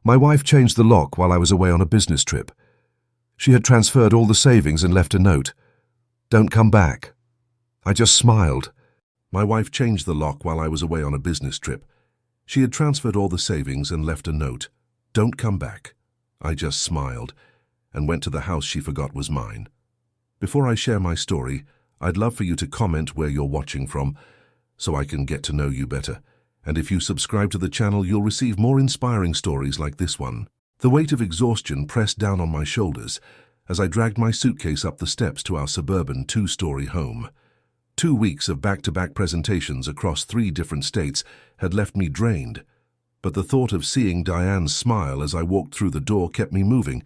My wife changed the lock while I was away on a business trip. She had transferred all the savings and left a note. Don't come back. I just smiled. My wife changed the lock while I was away on a business trip. She had transferred all the savings and left a note. Don't come back. I just smiled and went to the house she forgot was mine. Before I share my story, I'd love for you to comment where you're watching from so I can get to know you better. And if you subscribe to the channel, you'll receive more inspiring stories like this one. The weight of exhaustion pressed down on my shoulders as I dragged my suitcase up the steps to our suburban 2-story home. 2 weeks of back-to-back presentations across 3 different states had left me drained, but the thought of seeing Diane's smile as I walked through the door kept me moving.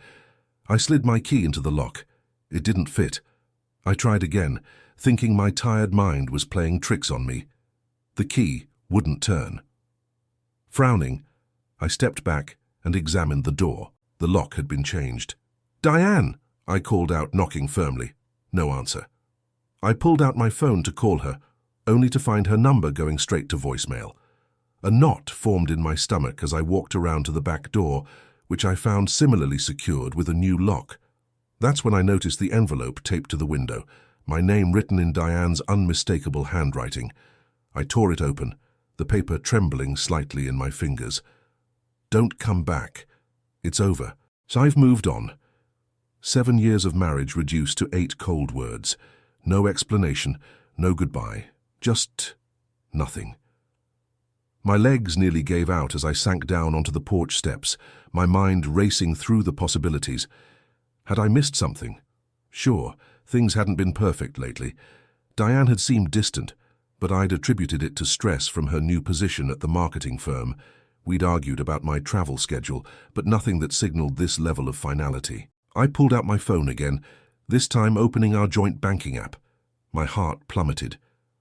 I slid my key into the lock. It didn't fit. I tried again, thinking my tired mind was playing tricks on me. The key wouldn't turn. Frowning, I stepped back and examined the door. The lock had been changed. "Diane!" I called out, knocking firmly. No answer. I pulled out my phone to call her, only to find her number going straight to voicemail. A knot formed in my stomach as I walked around to the back door, which I found similarly secured with a new lock. That's when I noticed the envelope taped to the window, my name written in Diane's unmistakable handwriting. I tore it open, the paper trembling slightly in my fingers. Don't come back. It's over. So I've moved on. 7 years of marriage reduced to 8 cold words. No explanation, no goodbye, just nothing. My legs nearly gave out as I sank down onto the porch steps, my mind racing through the possibilities. Had I missed something? Sure, things hadn't been perfect lately. Diane had seemed distant, but I'd attributed it to stress from her new position at the marketing firm. We'd argued about my travel schedule, but nothing that signaled this level of finality. I pulled out my phone again, this time opening our joint banking app. My heart plummeted.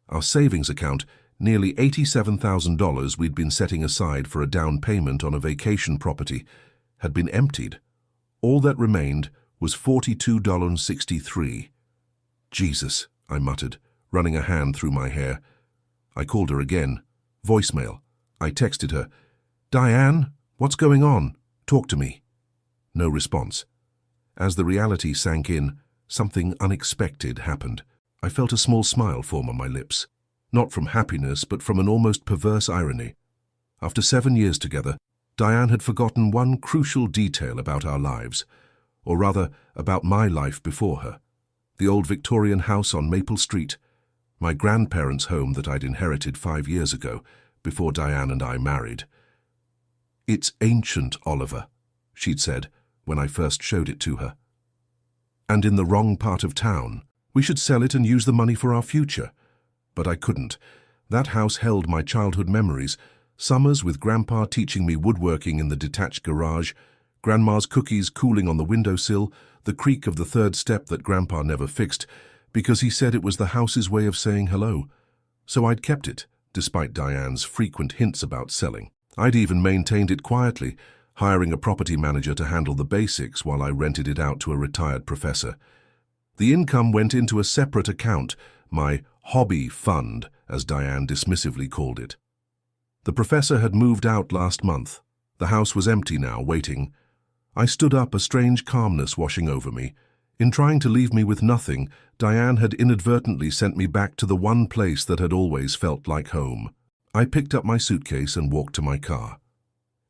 Our savings account, nearly $87,000 we'd been setting aside for a down payment on a vacation property, had been emptied. All that remained was $42.63. Jesus, I muttered, running a hand through my hair. I called her again. Voicemail. I texted her, "Diane, what's going on? Talk to me." No response. As the reality sank in, something unexpected happened. I felt a small smile form on my lips. Not from happiness, but from an almost perverse irony. After 7 years together, Diane had forgotten one crucial detail about our lives, or rather, about my life before her. The old Victorian house on Maple Street, my grandparents' home that I'd inherited 5 years ago, before Diane and I married. "It's ancient, Oliver," she'd said when I first showed it to her. "And in the wrong part of town. We should sell it and use the money for our future." But I couldn't. That house held my childhood memories, summers with Grandpa teaching me woodworking in the detached garage, Grandma's cookies cooling on the windowsill, the creak of the 3rd step that Grandpa never fixed, because he said it was the house's way of saying hello. So I'd kept it, despite Diane's frequent hints about selling. I'd even maintained it quietly, hiring a property manager to handle the basics while I rented it out to a retired professor. The income went into a separate account, my hobby fund, as Diane dismissively called it. The professor had moved out last month. The house was empty now, waiting. I stood up, a strange calmness washing over me. In trying to leave me with nothing, Diane had inadvertently sent me back to the one place that had always felt like home. I picked up my suitcase and walked to my car.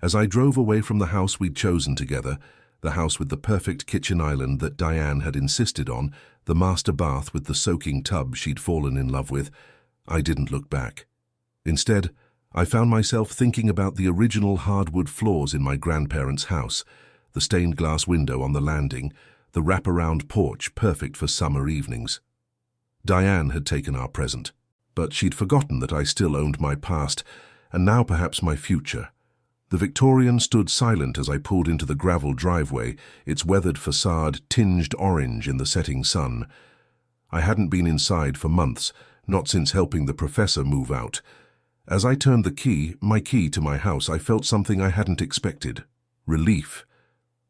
As I drove away from the house we'd chosen together, the house with the perfect kitchen island that Diane had insisted on, the master bath with the soaking tub she'd fallen in love with, I didn't look back. Instead, I found myself thinking about the original hardwood floors in my grandparents' house, the stained glass window on the landing, the wraparound porch perfect for summer evenings. Diane had taken our present, but she'd forgotten that I still owned my past, and now perhaps my future. The Victorian stood silent as I pulled into the gravel driveway, its weathered facade tinged orange in the setting sun. I hadn't been inside for months, not since helping the professor move out. As I turned my key to my house, I felt something I hadn't expected. Relief.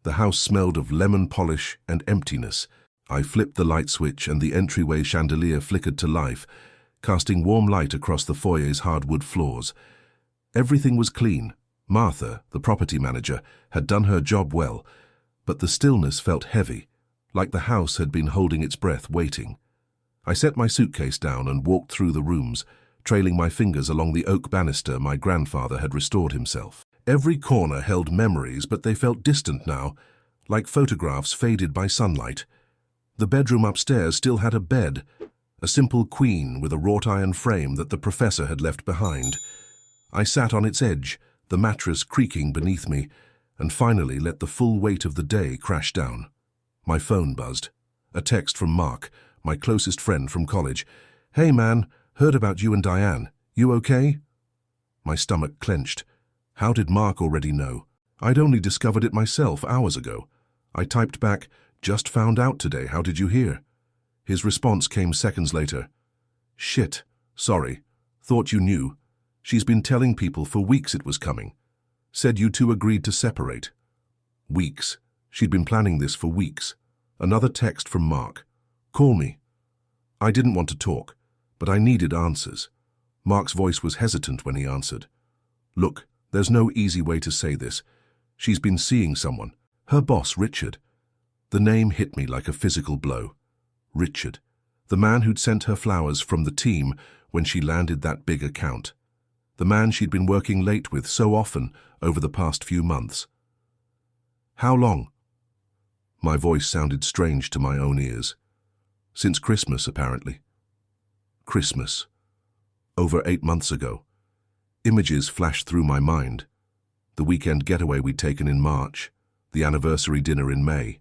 The house smelled of lemon polish and emptiness. I flipped the light switch and the entryway chandelier flickered to life, casting warm light across the foyer's hardwood floors. Everything was clean. Martha, the property manager, had done her job well, but the stillness felt heavy, like the house had been holding its breath waiting. I set my suitcase down and walked through the rooms, trailing my fingers along the oak banister my grandfather had restored himself. Every corner held memories, but they felt distant now, like photographs faded by sunlight. The bedroom upstairs still had a bed, a simple queen with a wrought iron frame that the professor had left behind. I sat on its edge, the mattress creaking beneath me, and finally let the full weight of the day crash down. My phone buzzed. A text from Mark, my closest friend from college. "Hey man, heard about you and Diane. You okay?" My stomach clenched. How did Mark already know? I'd only discovered it myself hours ago. I typed back, "Just found out today, how did you hear?" His response came seconds later. "Shit, sorry. Thought you knew. She's been telling people for weeks it was coming. Said you two agreed to separate." Weeks. She'd been planning this for weeks. Another text from Mark. "Call me." I didn't want to talk, but I needed answers. Mark's voice was hesitant when he answered. "Look, there's no easy way to say this. She's been seeing someone. Her boss, Richard." The name hit me like a physical blow. Richard. The man who'd sent her flowers from the team when she landed that big account. The man she'd been working late with so often over the past few months. "How long?" My voice sounded strange to my own ears. "Since Christmas, apparently." Christmas. Over 8 months ago. Images flashed through my mind. The weekend getaway we'd taken in March, the anniversary dinner in May,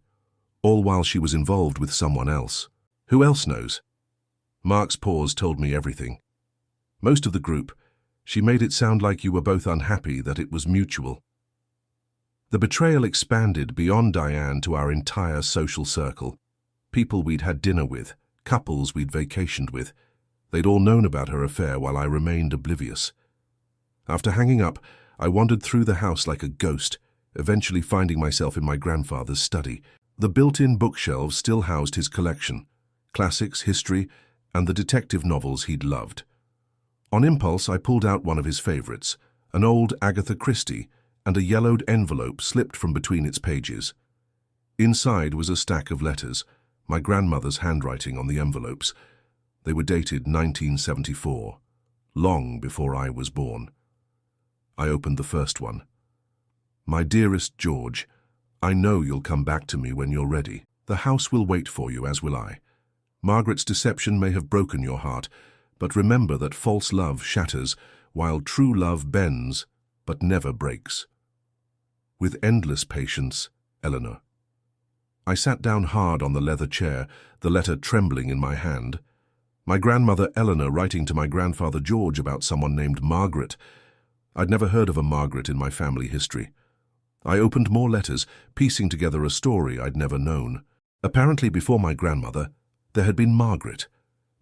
all while she was involved with someone else. Who else knows? Mark's pause told me everything. Most of the group. She made it sound like you were both unhappy, that it was mutual. The betrayal expanded beyond Diane to our entire social circle. People we'd had dinner with, couples we'd vacationed with. They'd all known about her affair while I remained oblivious. After hanging up, I wandered through the house like a ghost, eventually finding myself in my grandfather's study. The built-in bookshelves still housed his collection, classics, history, and the detective novels he'd loved. On impulse, I pulled out one of his favorites, an old Agatha Christie, and a yellowed envelope slipped from between its pages. Inside was a stack of letters, my grandmother's handwriting on the envelopes. They were dated 1974, long before I was born. I opened the first one. "My dearest George, I know you'll come back to me when you're ready. The house will wait for you, as will I. Margaret's deception may have broken your heart, but remember that false love shatters, while true love bends, but never breaks. With endless patience, Eleanor." I sat down hard on the leather chair, the letter trembling in my hand. My grandmother Eleanor writing to my grandfather George about someone named Margaret. I'd never heard of a Margaret in my family history. I opened more letters, piecing together a story I'd never known. Apparently before my grandmother, there had been Margaret,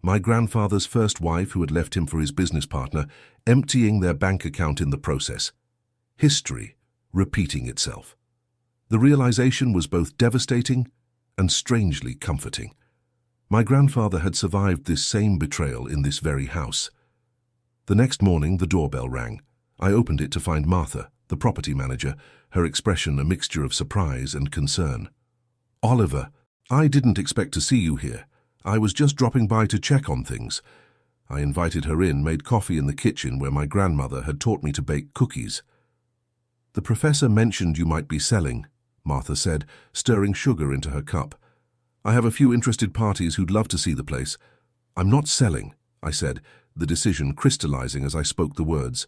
my grandfather's first wife who had left him for his business partner, emptying their bank account in the process. History repeating itself. The realization was both devastating and strangely comforting. My grandfather had survived this same betrayal in this very house. The next morning, the doorbell rang. I opened it to find Martha, the property manager, her expression a mixture of surprise and concern. "Oliver, I didn't expect to see you here. I was just dropping by to check on things." I invited her in, made coffee in the kitchen where my grandmother had taught me to bake cookies. "The professor mentioned you might be selling," Martha said, stirring sugar into her cup. "I have a few interested parties who'd love to see the place." "I'm not selling," I said, the decision crystallizing as I spoke the words.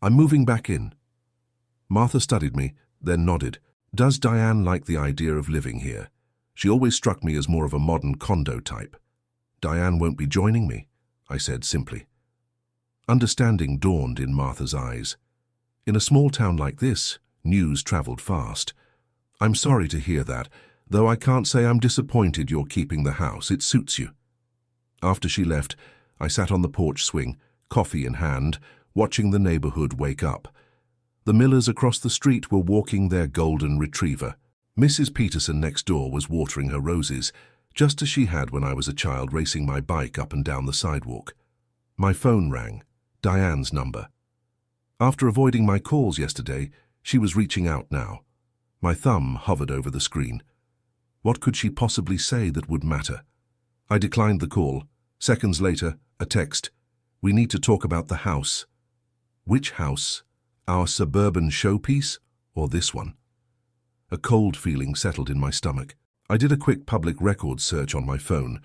"I'm moving back in." Martha studied me, then nodded. "Does Diane like the idea of living here? She always struck me as more of a modern condo type." "Diane won't be joining me," I said simply. Understanding dawned in Martha's eyes. In a small town like this, news traveled fast. "I'm sorry to hear that, though I can't say I'm disappointed you're keeping the house. It suits you." After she left, I sat on the porch swing, coffee in hand, watching the neighborhood wake up. The Millers across the street were walking their golden retriever. Mrs. Peterson next door was watering her roses, just as she had when I was a child racing my bike up and down the sidewalk. My phone rang, Diane's number. After avoiding my calls yesterday, she was reaching out now. My thumb hovered over the screen. What could she possibly say that would matter? I declined the call. Seconds later, a text. "We need to talk about the house." Which house? Our suburban showpiece, or this one? A cold feeling settled in my stomach. I did a quick public records search on my phone.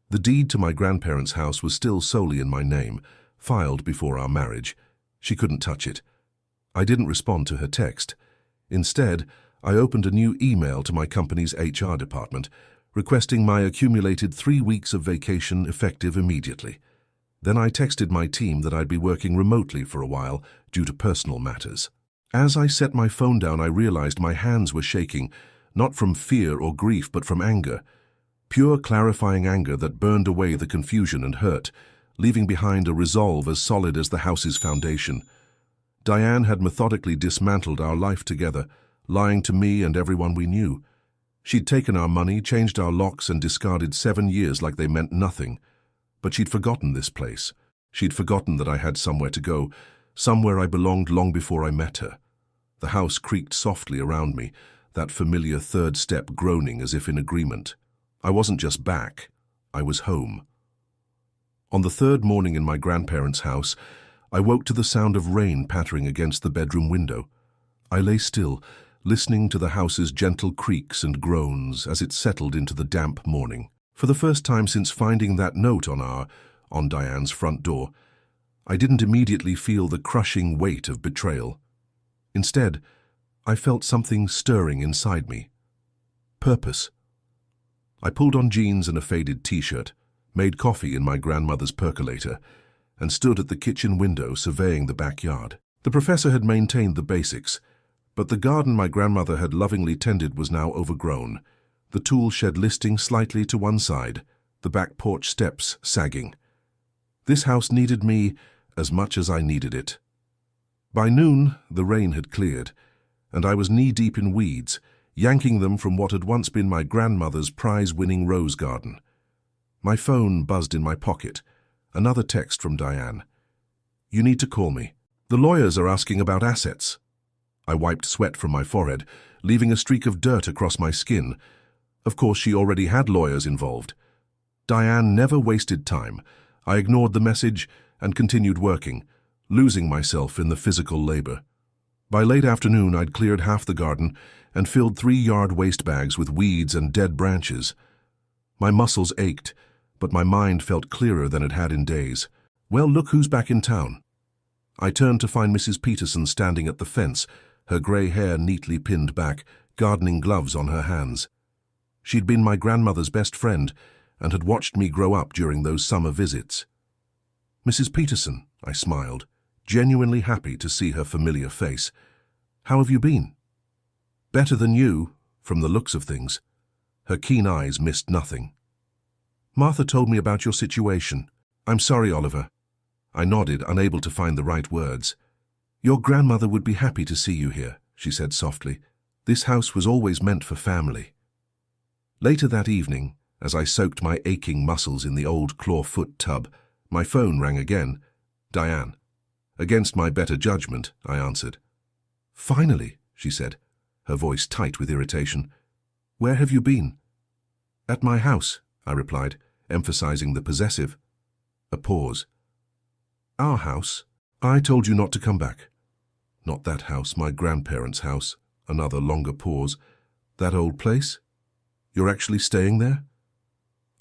The deed to my grandparents' house was still solely in my name, filed before our marriage. She couldn't touch it. I didn't respond to her text. Instead, I opened a new email to my company's HR department, requesting my accumulated 3 weeks of vacation effective immediately. Then I texted my team that I'd be working remotely for a while due to personal matters. As I set my phone down, I realized my hands were shaking, not from fear or grief, but from anger. Pure clarifying anger that burned away the confusion and hurt, leaving behind a resolve as solid as the house's foundation. Diane had methodically dismantled our life together, lying to me and everyone we knew. She'd taken our money, changed our locks, and discarded 7 years like they meant nothing. But she'd forgotten this place. She'd forgotten that I had somewhere to go, somewhere I belonged long before I met her. The house creaked softly around me, that familiar third step groaning as if in agreement. I wasn't just back, I was home. On the third morning in my grandparents' house, I woke to the sound of rain pattering against the bedroom window. I lay still, listening to the house's gentle creaks and groans as it settled into the damp morning. For the first time since finding that note on Diane's front door, I didn't immediately feel the crushing weight of betrayal. Instead, I felt something stirring inside me. Purpose. I pulled on jeans and a faded t-shirt, made coffee in my grandmother's percolator, and stood at the kitchen window surveying the backyard. The professor had maintained the basics, but the garden my grandmother had lovingly tended was now overgrown, the tool shed listing slightly to one side, the back porch steps sagging. This house needed me as much as I needed it. By noon, the rain had cleared, and I was knee-deep in weeds, yanking them from what had once been my grandmother's prize-winning rose garden. My phone buzzed in my pocket. Another text from Diane. "You need to call me. The lawyers are asking about assets." I wiped sweat from my forehead, leaving a streak of dirt across my skin. Of course, she already had lawyers involved. Diane never wasted time. I ignored the message and continued working, losing myself in the physical labor. By late afternoon, I'd cleared half the garden and filled 3-yard waste bags with weeds and dead branches. My muscles ached, but my mind felt clearer than it had in days. Well, look who's back in town. I turned to find Mrs. Peterson standing at the fence, her grey hair neatly pinned back, gardening gloves on her hands. She'd been my grandmother's best friend and had watched me grow up during those summer visits. "Mrs. Peterson," I smiled, genuinely happy to see her familiar face. "How have you been?" "Better than you, from the looks of things." Her keen eyes missed nothing. "Martha told me about your situation." "I'm sorry, Oliver." I nodded, unable to find the right words. "Your grandmother would be happy to see you here," she said softly. "This house was always meant for family." Later that evening, as I soaked my aching muscles in the old clawfoot tub, my phone rang again. "Diane." Against my better judgment, I answered. "Finally," she said, her voice tight with irritation. "Where have you been?" "At my house," I replied, emphasizing the possessive. A pause. "Our house? I told you not to come back." "Not that house, my grandparents' house." Another longer pause. "That old place? You're actually staying there?"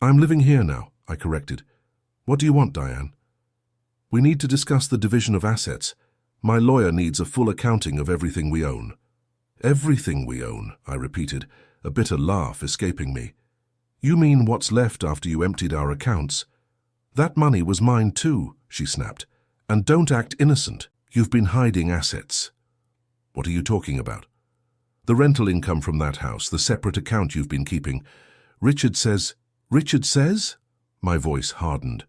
"I'm living here now," I corrected. "What do you want, Diane?" "We need to discuss the division of assets. My lawyer needs a full accounting of everything we own." "Everything we own," I repeated, a bitter laugh escaping me. "You mean what's left after you emptied our accounts?" "That money was mine too," she snapped. "And don't act innocent. You've been hiding assets." "What are you talking about?" "The rental income from that house, the separate account you've been keeping. Richard says—" "Richard says?" My voice hardened.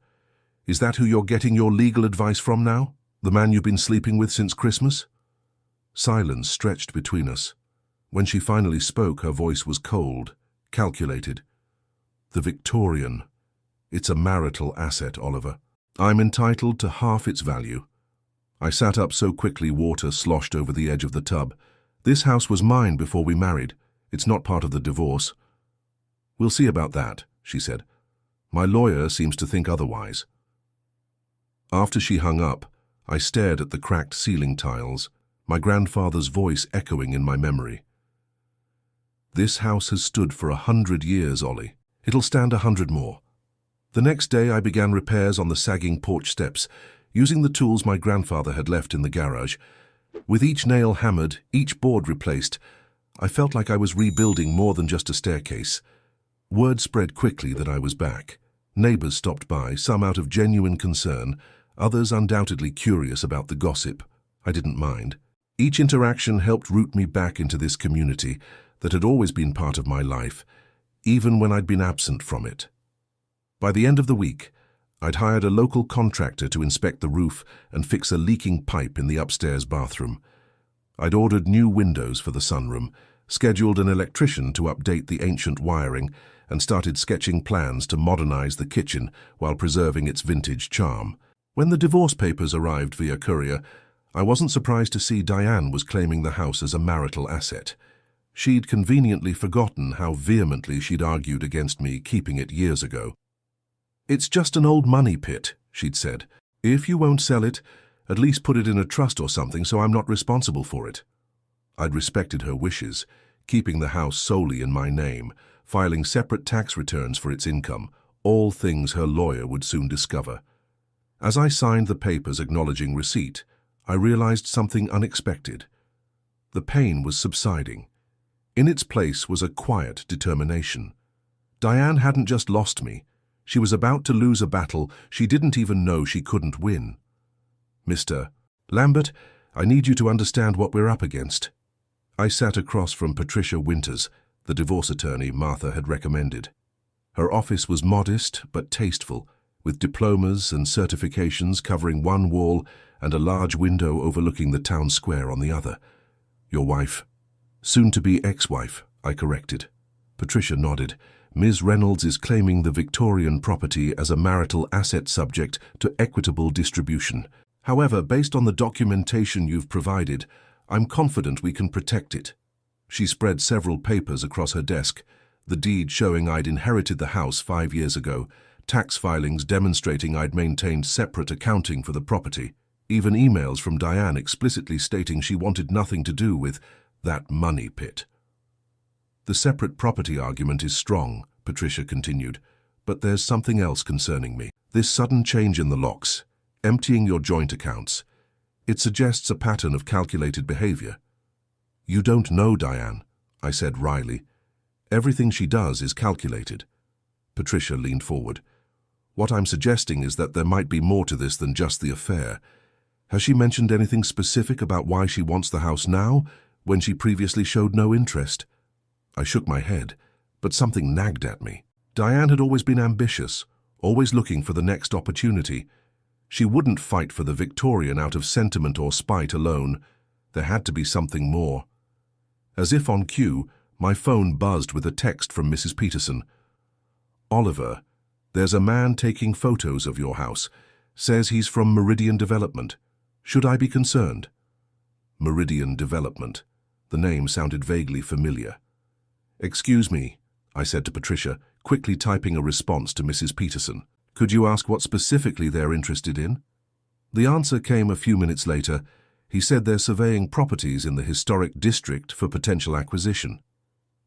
"Is that who you're getting your legal advice from now? The man you've been sleeping with since Christmas?" Silence stretched between us. When she finally spoke, her voice was cold, calculated. "The Victorian. It's a marital asset, Oliver. I'm entitled to half its value." I sat up so quickly water sloshed over the edge of the tub. This house was mine before we married. It's not part of the divorce. We'll see about that, she said. My lawyer seems to think otherwise. After she hung up, I stared at the cracked ceiling tiles, my grandfather's voice echoing in my memory. This house has stood for 100 years, Ollie. It'll stand 100 more. The next day I began repairs on the sagging porch steps, using the tools my grandfather had left in the garage. With each nail hammered, each board replaced, I felt like I was rebuilding more than just a staircase. Word spread quickly that I was back. Neighbors stopped by, some out of genuine concern, others undoubtedly curious about the gossip. I didn't mind. Each interaction helped root me back into this community that had always been part of my life, even when I'd been absent from it. By the end of the week, I'd hired a local contractor to inspect the roof and fix a leaking pipe in the upstairs bathroom. I'd ordered new windows for the sunroom, scheduled an electrician to update the ancient wiring, and started sketching plans to modernize the kitchen while preserving its vintage charm. When the divorce papers arrived via courier, I wasn't surprised to see Diane was claiming the house as a marital asset. She'd conveniently forgotten how vehemently she'd argued against me keeping it years ago. It's just an old money pit, she'd said. If you won't sell it, at least put it in a trust or something so I'm not responsible for it. I'd respected her wishes, keeping the house solely in my name, filing separate tax returns for its income, all things her lawyer would soon discover. As I signed the papers acknowledging receipt, I realized something unexpected. The pain was subsiding. In its place was a quiet determination. Diane hadn't just lost me. She was about to lose a battle she didn't even know she couldn't win. Mr. Lambert, I need you to understand what we're up against. I sat across from Patricia Winters, the divorce attorney Martha had recommended. Her office was modest but tasteful, with diplomas and certifications covering one wall and a large window overlooking the town square on the other. Your wife, soon-to-be ex-wife, I corrected. Patricia nodded. Ms. Reynolds is claiming the Victorian property as a marital asset subject to equitable distribution. However, based on the documentation you've provided, I'm confident we can protect it. She spread several papers across her desk, the deed showing I'd inherited the house 5 years ago, tax filings demonstrating I'd maintained separate accounting for the property, even emails from Diane explicitly stating she wanted nothing to do with that money pit. The separate property argument is strong, Patricia continued, but there's something else concerning me. This sudden change in the locks, emptying your joint accounts, it suggests a pattern of calculated behavior. You don't know Diane, I said wryly. Everything she does is calculated. Patricia leaned forward. What I'm suggesting is that there might be more to this than just the affair. Has she mentioned anything specific about why she wants the house now, when she previously showed no interest? I shook my head, but something nagged at me. Diane had always been ambitious, always looking for the next opportunity. She wouldn't fight for the Victorian out of sentiment or spite alone. There had to be something more. As if on cue, my phone buzzed with a text from Mrs. Peterson. Oliver, there's a man taking photos of your house. Says he's from Meridian Development. Should I be concerned? Meridian Development. The name sounded vaguely familiar. Excuse me, I said to Patricia, quickly typing a response to Mrs. Peterson. Could you ask what specifically they're interested in? The answer came a few minutes later. He said they're surveying properties in the historic district for potential acquisition.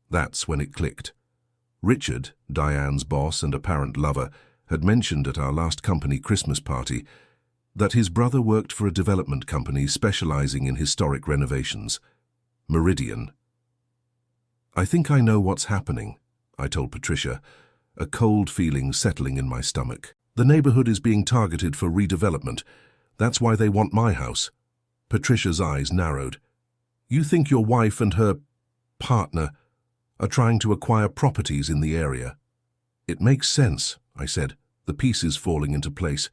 That's when it clicked. Richard, Diane's boss and apparent lover, had mentioned at our last company Christmas party that his brother worked for a development company specializing in historic renovations. Meridian. I think I know what's happening, I told Patricia, a cold feeling settling in my stomach. The neighborhood is being targeted for redevelopment. That's why they want my house. Patricia's eyes narrowed. You think your wife and her partner are trying to acquire properties in the area? It makes sense, I said, the pieces falling into place.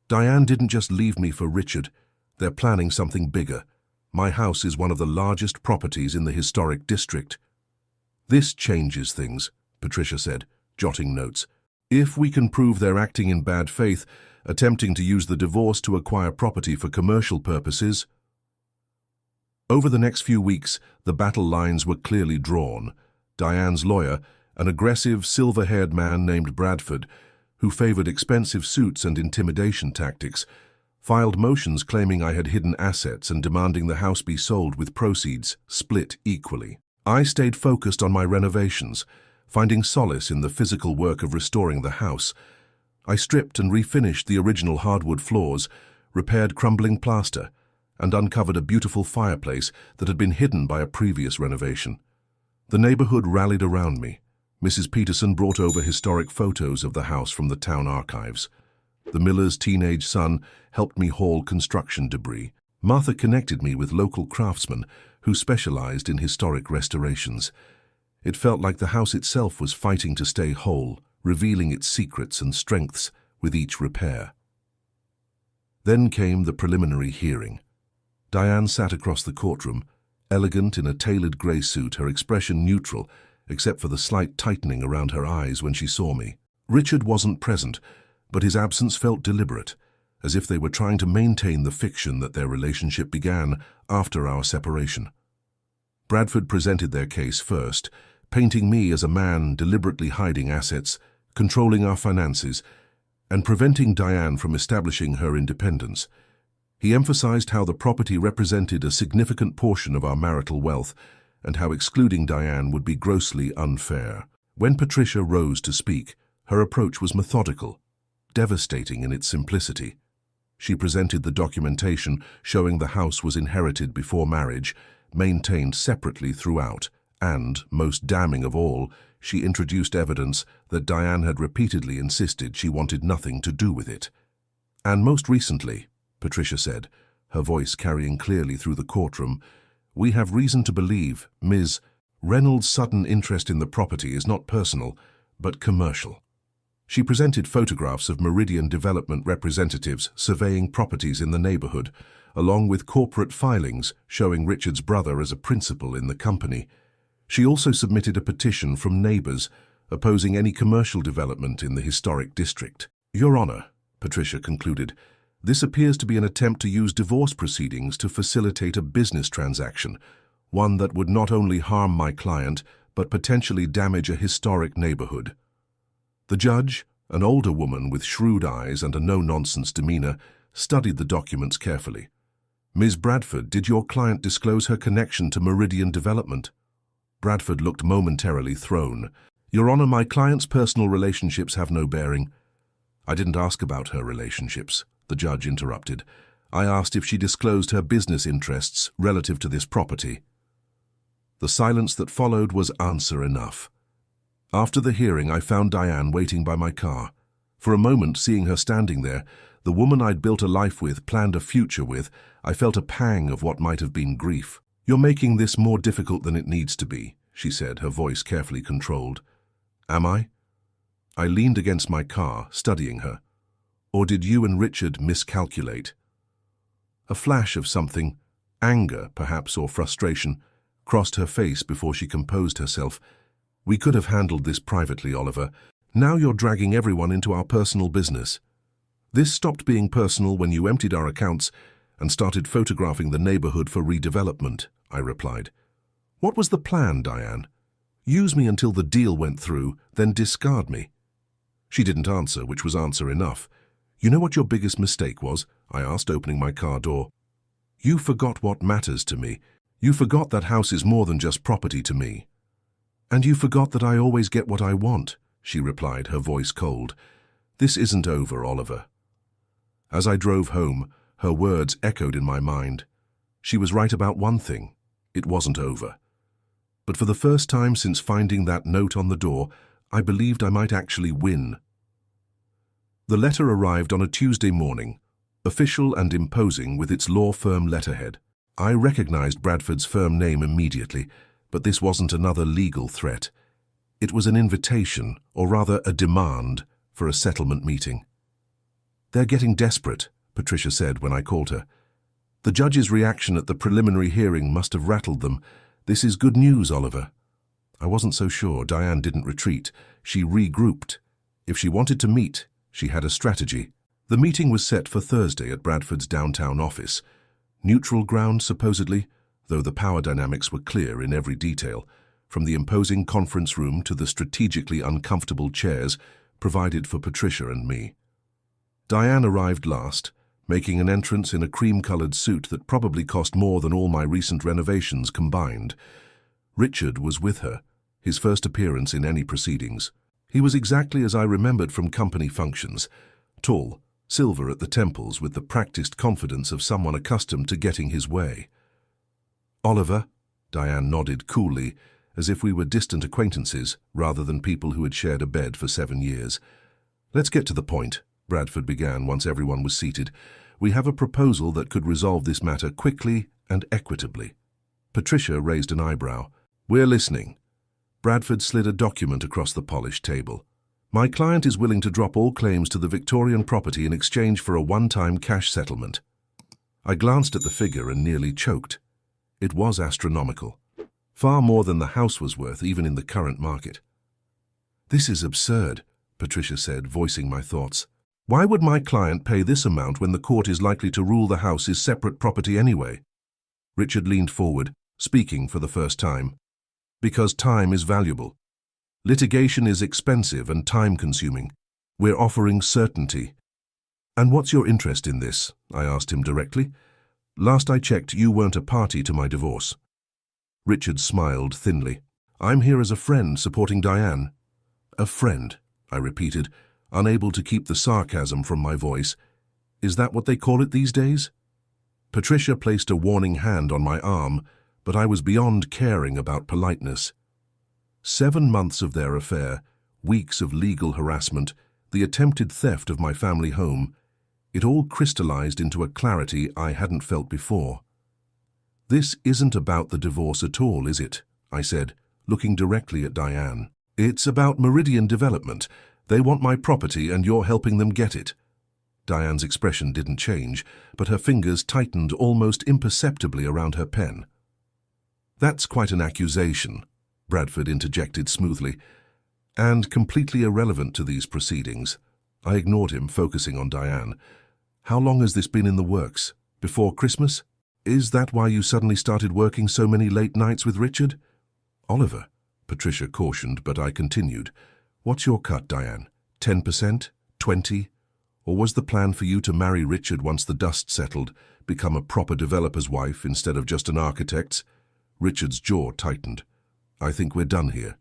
Diane didn't just leave me for Richard. They're planning something bigger. My house is one of the largest properties in the historic district. This changes things, Patricia said, jotting notes. If we can prove they're acting in bad faith, attempting to use the divorce to acquire property for commercial purposes. Over the next few weeks, the battle lines were clearly drawn. Diane's lawyer, an aggressive, silver-haired man named Bradford, who favored expensive suits and intimidation tactics, filed motions claiming I had hidden assets and demanding the house be sold with proceeds split equally. I stayed focused on my renovations, finding solace in the physical work of restoring the house. I stripped and refinished the original hardwood floors, repaired crumbling plaster, and uncovered a beautiful fireplace that had been hidden by a previous renovation. The neighborhood rallied around me. Mrs. Peterson brought over historic photos of the house from the town archives. The miller's teenage son helped me haul construction debris. Martha connected me with local craftsmen who specialized in historic restorations. It felt like the house itself was fighting to stay whole, revealing its secrets and strengths with each repair. Then came the preliminary hearing. Diane sat across the courtroom, elegant in a tailored grey suit, her expression neutral, except for the slight tightening around her eyes when she saw me. Richard wasn't present, but his absence felt deliberate, as if they were trying to maintain the fiction that their relationship began after our separation. Bradford presented their case first, painting me as a man deliberately hiding assets, controlling our finances, and preventing Diane from establishing her independence. He emphasized how the property represented a significant portion of our marital wealth and how excluding Diane would be grossly unfair. When Patricia rose to speak, her approach was methodical, devastating in its simplicity. She presented the documentation showing the house was inherited before marriage, maintained separately throughout, and, most damning of all, she introduced evidence that Diane had repeatedly insisted she wanted nothing to do with it. And most recently, Patricia said, her voice carrying clearly through the courtroom, we have reason to believe Ms. Reynolds' sudden interest in the property is not personal, but commercial. She presented photographs of Meridian Development representatives surveying properties in the neighborhood, along with corporate filings showing Richard's brother as a principal in the company. She also submitted a petition from neighbors opposing any commercial development in the historic district. Your Honor, Patricia concluded, this appears to be an attempt to use divorce proceedings to facilitate a business transaction, one that would not only harm my client, but potentially damage a historic neighborhood. The judge, an older woman with shrewd eyes and a no-nonsense demeanor, studied the documents carefully. Ms. Bradford, did your client disclose her connection to Meridian Development? Bradford looked momentarily thrown. Your Honor, my client's personal relationships have no bearing. I didn't ask about her relationships, the judge interrupted. I asked if she disclosed her business interests relative to this property. The silence that followed was answer enough. After the hearing, I found Diane waiting by my car. For a moment, seeing her standing there, the woman I'd built a life with, planned a future with, I felt a pang of what might have been grief. You're making this more difficult than it needs to be, she said, her voice carefully controlled. Am I? I leaned against my car, studying her. Or did you and Richard miscalculate? A flash of something, anger perhaps or frustration, crossed her face before she composed herself. We could have handled this privately, Oliver. Now you're dragging everyone into our personal business. This stopped being personal when you emptied our accounts and started photographing the neighborhood for redevelopment, I replied. What was the plan, Diane? Use me until the deal went through, then discard me. She didn't answer, which was answer enough. You know what your biggest mistake was? I asked, opening my car door. You forgot what matters to me. You forgot that house is more than just property to me. And you forgot that I always get what I want, she replied, her voice cold. This isn't over, Oliver. As I drove home, her words echoed in my mind. She was right about one thing. It wasn't over. But for the first time since finding that note on the door, I believed I might actually win. The letter arrived on a Tuesday morning, official and imposing with its law firm letterhead. I recognized Bradford's firm name immediately, but this wasn't another legal threat. It was an invitation, or rather a demand, for a settlement meeting. They're getting desperate, Patricia said when I called her. The judge's reaction at the preliminary hearing must have rattled them. This is good news, Oliver. I wasn't so sure. Diane didn't retreat. She regrouped. If she wanted to meet, she had a strategy. The meeting was set for Thursday at Bradford's downtown office. Neutral ground, supposedly, though the power dynamics were clear in every detail, from the imposing conference room to the strategically uncomfortable chairs provided for Patricia and me. Diane arrived last, making an entrance in a cream-colored suit that probably cost more than all my recent renovations combined. Richard was with her, his first appearance in any proceedings. He was exactly as I remembered from company functions, tall, silver at the temples with the practiced confidence of someone accustomed to getting his way. "Oliver," Diane nodded coolly, as if we were distant acquaintances rather than people who had shared a bed for 7 years. "Let's get to the point," Bradford began once everyone was seated. "We have a proposal that could resolve this matter quickly and equitably." Patricia raised an eyebrow. "We're listening." Bradford slid a document across the polished table. "My client is willing to drop all claims to the Victorian property in exchange for a one-time cash settlement." I glanced at the figure and nearly choked. It was astronomical. Far more than the house was worth, even in the current market. "This is absurd," Patricia said, voicing my thoughts. "Why would my client pay this amount when the court is likely to rule the house is separate property anyway?" Richard leaned forward, speaking for the first time. "Because time is valuable. Litigation is expensive and time-consuming. We're offering certainty." "And what's your interest in this?" I asked him directly. "Last I checked, you weren't a party to my divorce." Richard smiled thinly. "I'm here as a friend supporting Diane." "A friend," I repeated, unable to keep the sarcasm from my voice. "Is that what they call it these days?" Patricia placed a warning hand on my arm, but I was beyond caring about politeness. 7 months of their affair, weeks of legal harassment, the attempted theft of my family home, it all crystallized into a clarity I hadn't felt before. "This isn't about the divorce at all, is it?" I said, looking directly at Diane. "It's about Meridian Development. They want my property and you're helping them get it." Diane's expression didn't change, but her fingers tightened almost imperceptibly around her pen. "That's quite an accusation," Bradford interjected smoothly, "and completely irrelevant to these proceedings." I ignored him, focusing on Diane. "How long has this been in the works? Before Christmas? Is that why you suddenly started working so many late nights with Richard?" "Oliver," Patricia cautioned, but I continued. "What's your cut, Diane? 10%? 20%? Or was the plan for you to marry Richard once the dust settled, become a proper developer's wife instead of just an architect's?" Richard's jaw tightened. "I think we're done here."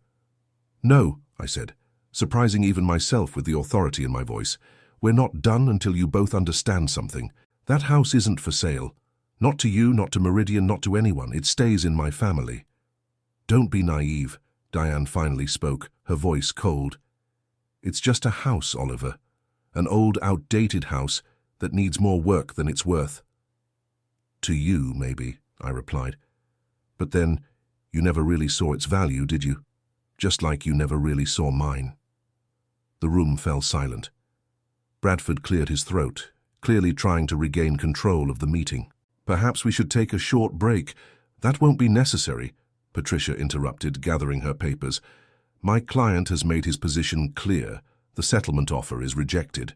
"No," I said, surprising even myself with the authority in my voice. "We're not done until you both understand something. That house isn't for sale. Not to you, not to Meridian, not to anyone. It stays in my family." "Don't be naive," Diane finally spoke, her voice cold. "It's just a house, Oliver. An old, outdated house that needs more work than it's worth." "To you, maybe," I replied. "But then, you never really saw its value, did you? Just like you never really saw mine." The room fell silent. Bradford cleared his throat, clearly trying to regain control of the meeting. "Perhaps we should take a short break." "That won't be necessary," Patricia interrupted, gathering her papers. "My client has made his position clear. The settlement offer is rejected."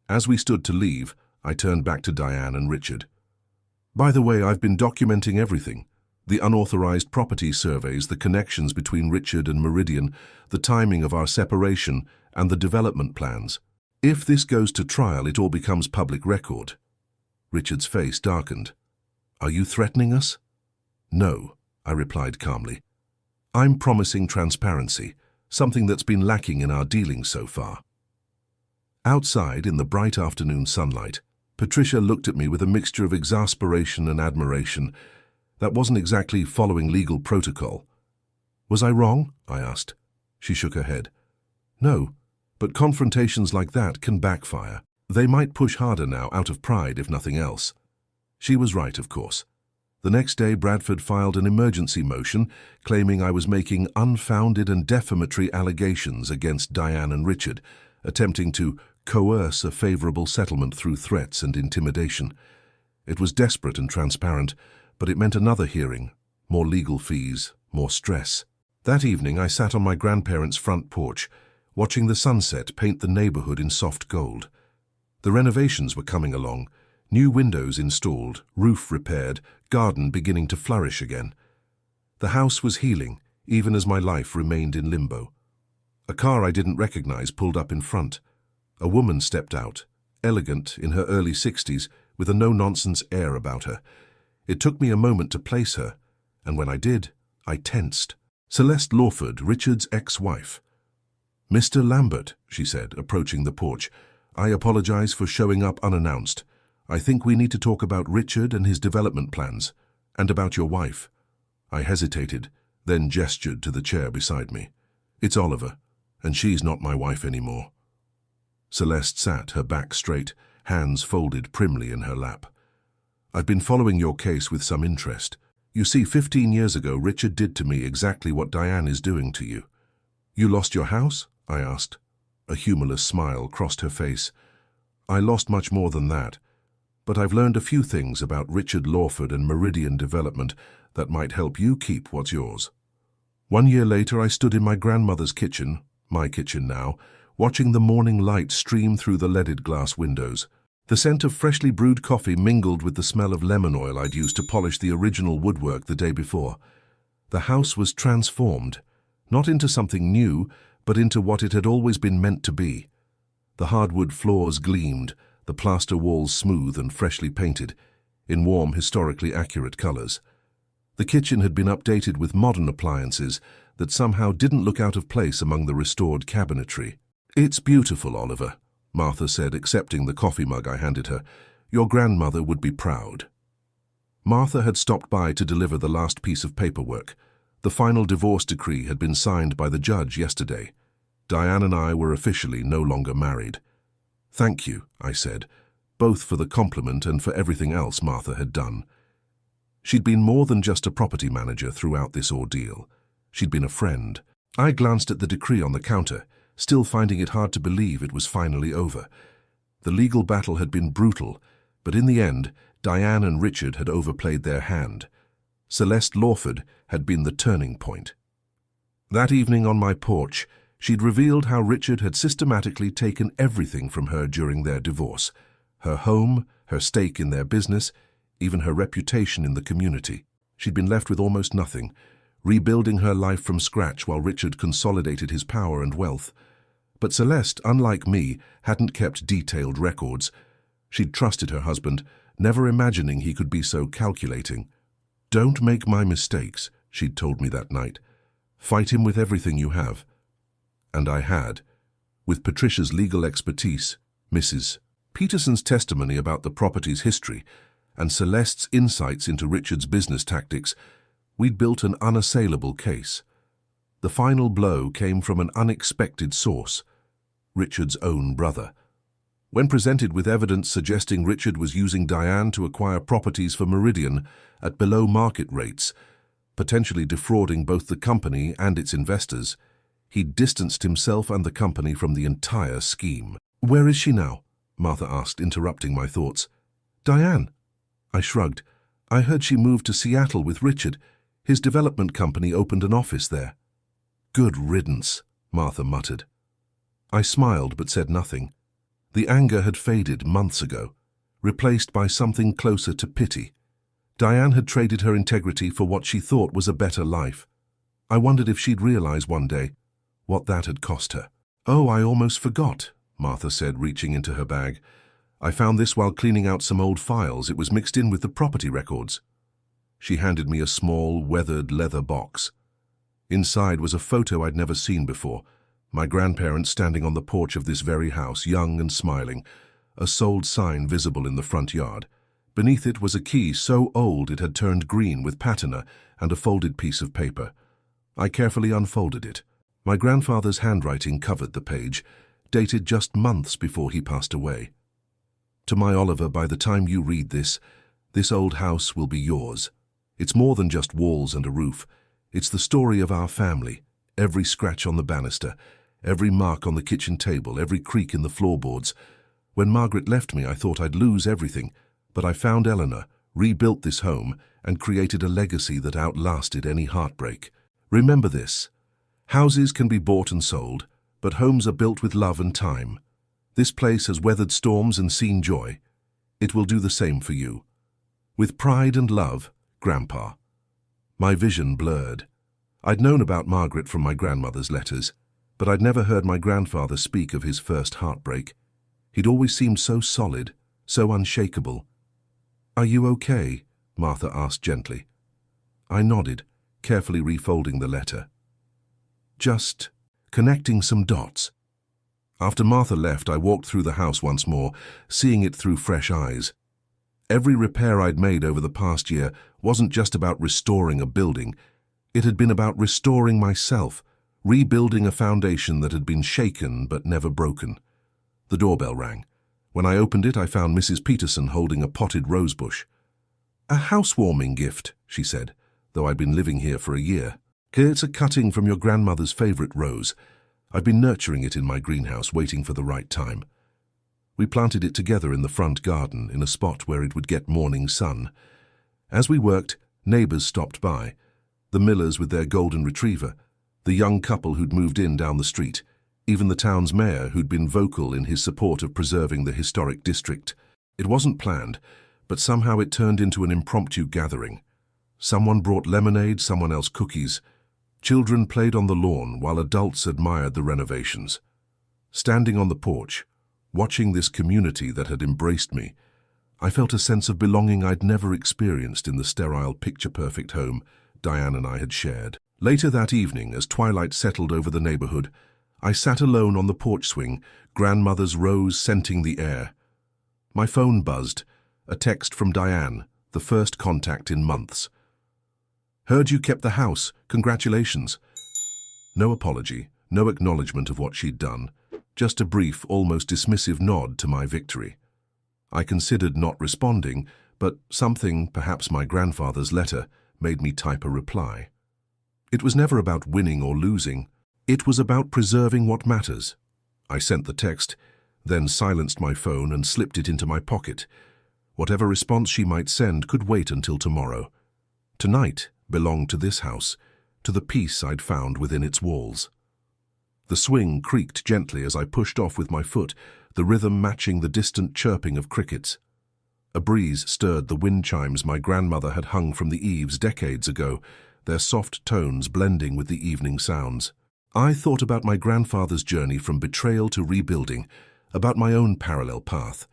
As we stood to leave, I turned back to Diane and Richard. "By the way, I've been documenting everything. The unauthorized property surveys, the connections between Richard and Meridian, the timing of our separation, and the development plans. If this goes to trial, it all becomes public record." Richard's face darkened. "Are you threatening us?" "No," I replied calmly. "I'm promising transparency, something that's been lacking in our dealings so far." Outside, in the bright afternoon sunlight, Patricia looked at me with a mixture of exasperation and admiration. That wasn't exactly following legal protocol. "Was I wrong?" I asked. She shook her head. "No, but confrontations like that can backfire. They might push harder now, out of pride, if nothing else." She was right, of course. The next day, Bradford filed an emergency motion claiming I was making unfounded and defamatory allegations against Diane and Richard, attempting to coerce a favorable settlement through threats and intimidation. It was desperate and transparent, but it meant another hearing, more legal fees, more stress. That evening, I sat on my grandparents' front porch, watching the sunset paint the neighborhood in soft gold. The renovations were coming along, new windows installed, roof repaired, garden beginning to flourish again. The house was healing, even as my life remained in limbo. A car I didn't recognize pulled up in front. A woman stepped out, elegant, in her early 60s, with a no-nonsense air about her. It took me a moment to place her, and when I did, I tensed. Celeste Lawford, Richard's ex-wife. "Mr. Lambert," she said, approaching the porch, "I apologize for showing up unannounced. I think we need to talk about Richard and his development plans, and about your wife." I hesitated, then gestured to the chair beside me. "It's Oliver, and she's not my wife anymore." Celeste sat, her back straight, hands folded primly in her lap. "I've been following your case with some interest. You see, 15 years ago, Richard did to me exactly what Diane is doing to you." "You lost your house?" I asked. A humorless smile crossed her face. "I lost much more than that, but I've learned a few things about Richard Lawford and Meridian Development that might help you keep what's yours." 1 year later, I stood in my grandmother's kitchen, my kitchen now, watching the morning light stream through the leaded glass windows. The scent of freshly brewed coffee mingled with the smell of lemon oil I'd used to polish the original woodwork the day before. The house was transformed, not into something new, but into what it had always been meant to be. The hardwood floors gleamed, the plaster walls smooth and freshly painted, in warm, historically accurate colors. The kitchen had been updated with modern appliances that somehow didn't look out of place among the restored cabinetry. "It's beautiful, Oliver," Martha said, accepting the coffee mug I handed her. "Your grandmother would be proud." Martha had stopped by to deliver the last piece of paperwork. The final divorce decree had been signed by the judge yesterday. Diane and I were officially no longer married. "Thank you," I said, both for the compliment and for everything else Martha had done. She'd been more than just a property manager throughout this ordeal. She'd been a friend. I glanced at the decree on the counter, still finding it hard to believe it was finally over. The legal battle had been brutal, but in the end, Diane and Richard had overplayed their hand. Celeste Lawford had been the turning point. That evening on my porch, she'd revealed how Richard had systematically taken everything from her during their divorce: her home, her stake in their business, even her reputation in the community. She'd been left with almost nothing, rebuilding her life from scratch while Richard consolidated his power and wealth. But Celeste, unlike me, hadn't kept detailed records. She'd trusted her husband, never imagining he could be so calculating. "Don't make my mistakes," she'd told me that night. "Fight him with everything you have." And I had. With Patricia's legal expertise, Mrs. Peterson's testimony about the property's history, and Celeste's insights into Richard's business tactics, we'd built an unassailable case. The final blow came from an unexpected source: Richard's own brother. When presented with evidence suggesting Richard was using Diane to acquire properties for Meridian at below-market rates, potentially defrauding both the company and its investors, he distanced himself and the company from the entire scheme. "Where is she now?" Martha asked, interrupting my thoughts. "Diane." I shrugged. "I heard she moved to Seattle with Richard. His development company opened an office there." "Good riddance," Martha muttered. I smiled but said nothing. The anger had faded months ago, replaced by something closer to pity. Diane had traded her integrity for what she thought was a better life. I wondered if she'd realize one day what that had cost her. "Oh, I almost forgot," Martha said, reaching into her bag. "I found this while cleaning out some old files. It was mixed in with the property records." She handed me a small, weathered leather box. Inside was a photo I'd never seen before: my grandparents standing on the porch of this very house, young and smiling, a sold sign visible in the front yard. Beneath it was a key so old it had turned green with patina and a folded piece of paper. I carefully unfolded it. My grandfather's handwriting covered the page, dated just months before he passed away. "To my Oliver, by the time you read this old house will be yours. It's more than just walls and a roof. It's the story of our family, every scratch on the banister, every mark on the kitchen table, every creak in the floorboards. When Margaret left me, I thought I'd lose everything, but I found Eleanor, rebuilt this home, and created a legacy that outlasted any heartbreak. Remember this: houses can be bought and sold, but homes are built with love and time. This place has weathered storms and seen joy. It will do the same for you. With pride and love, Grandpa. My vision blurred. I'd known about Margaret from my grandmother's letters, but I'd never heard my grandfather speak of his first heartbreak. He'd always seemed so solid, so unshakable. "Are you okay?" Martha asked gently. I nodded, carefully refolding the letter. Just connecting some dots. After Martha left, I walked through the house once more, seeing it through fresh eyes. Every repair I'd made over the past year wasn't just about restoring a building. It had been about restoring myself, rebuilding a foundation that had been shaken but never broken. The doorbell rang. When I opened it, I found Mrs. Peterson holding a potted rosebush. "A housewarming gift," she said, though I'd been living here for a year. "It's a cutting from your grandmother's favorite rose. I've been nurturing it in my greenhouse, waiting for the right time." We planted it together in the front garden, in a spot where it would get morning sun. As we worked, neighbors stopped by. The Millers with their golden retriever, the young couple who'd moved in down the street, even the town's mayor who'd been vocal in his support of preserving the historic district. It wasn't planned, but somehow it turned into an impromptu gathering. Someone brought lemonade, someone else cookies. Children played on the lawn while adults admired the renovations. Standing on the porch, watching this community that had embraced me, I felt a sense of belonging I'd never experienced in the sterile, picture-perfect home Diane and I had shared. Later that evening, as twilight settled over the neighborhood, I sat alone on the porch swing, grandmother's rose scenting the air. My phone buzzed, a text from Diane, the first contact in months. "Heard you kept the house. Congratulations." No apology, no acknowledgement of what she'd done, just a brief, almost dismissive nod to my victory. I considered not responding, but something, perhaps my grandfather's letter, made me type a reply. It was never about winning or losing. It was about preserving what matters. I sent the text, then silenced my phone and slipped it into my pocket. Whatever response she might send could wait until tomorrow. Tonight belonged to this house, to the peace I'd found within its walls. The swing creaked gently as I pushed off with my foot, the rhythm matching the distant chirping of crickets. A breeze stirred the wind chimes my grandmother had hung from the eaves decades ago, their soft tones blending with the evening sounds. I thought about my grandfather's journey from betrayal to rebuilding, about my own parallel path.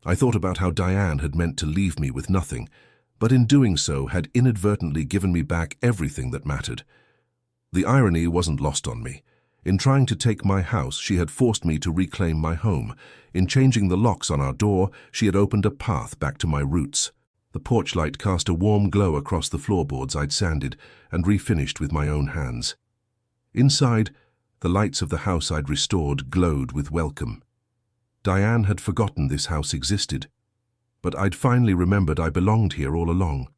I thought about how Diane had meant to leave me with nothing, but in doing so had inadvertently given me back everything that mattered. The irony wasn't lost on me. In trying to take my house, she had forced me to reclaim my home. In changing the locks on our door, she had opened a path back to my roots. The porch light cast a warm glow across the floorboards I'd sanded and refinished with my own hands. Inside, the lights of the house I'd restored glowed with welcome. Diane had forgotten this house existed, but I'd finally remembered I belonged here all along.